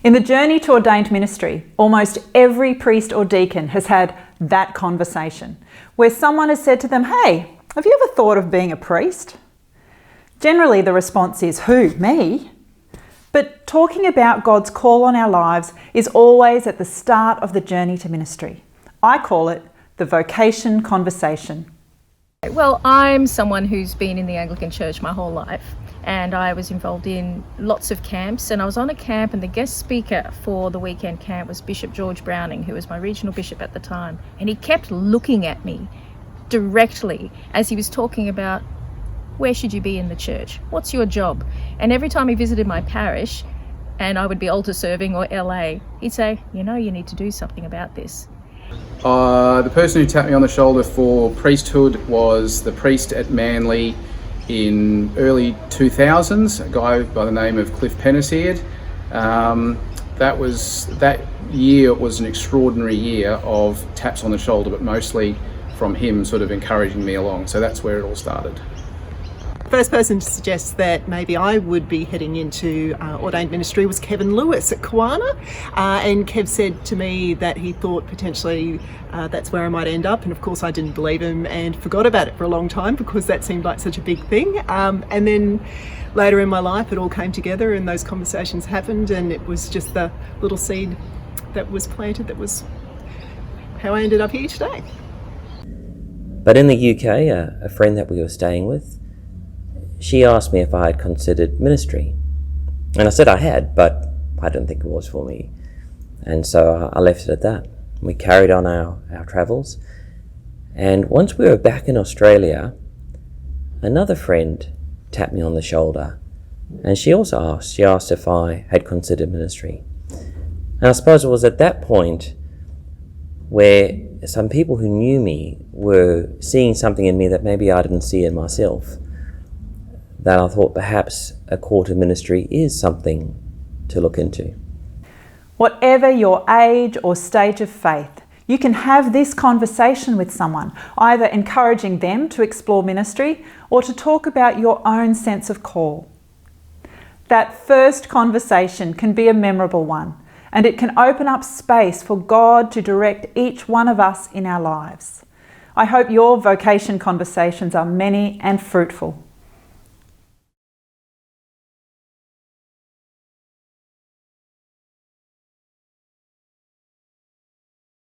In the journey to ordained ministry, almost every priest or deacon has had that conversation where someone has said to them, "Hey, have you ever thought of being a priest?" Generally, the response is, "Who, me?" But talking about God's call on our lives is always at the start of the journey to ministry. I call it the Vocation Conversation. Well, I'm someone who's been in the Anglican Church my whole life, and I was involved in lots of camps, and I was on a camp, and the guest speaker for the weekend camp was Bishop George Browning, who was my regional bishop at the time, and he kept looking at me directly as he was talking about, where should you be in the church? What's your job? And every time he visited my parish, and I would be altar serving or LA, he'd say, you need to do something about this. The person who tapped me on the shoulder for priesthood was the priest at Manly in early 2000s, a guy by the name of Cliff Penniseard. That year was an extraordinary year of taps on the shoulder, but mostly from him sort of encouraging me along. So that's where it all started. First person to suggest that maybe I would be heading into ordained ministry was Kevin Lewis at Kawana, and Kev said to me that he thought potentially that's where I might end up, and of course I didn't believe him and forgot about it for a long time because that seemed like such a big thing, and then later in my life it all came together and those conversations happened, and it was just the little seed that was planted that was how I ended up here today. But in the UK, a friend that we were staying with, she asked me if I had considered ministry. And I said I had, but I didn't think it was for me. And so I left it at that. We carried on our travels. And once we were back in Australia, another friend tapped me on the shoulder. And she also asked. She asked if I had considered ministry. And I suppose it was at that point where some people who knew me were seeing something in me that maybe I didn't see in myself, that I thought perhaps a call to ministry is something to look into. Whatever your age or stage of faith, you can have this conversation with someone, either encouraging them to explore ministry or to talk about your own sense of call. That first conversation can be a memorable one, and it can open up space for God to direct each one of us in our lives. I hope your vocation conversations are many and fruitful.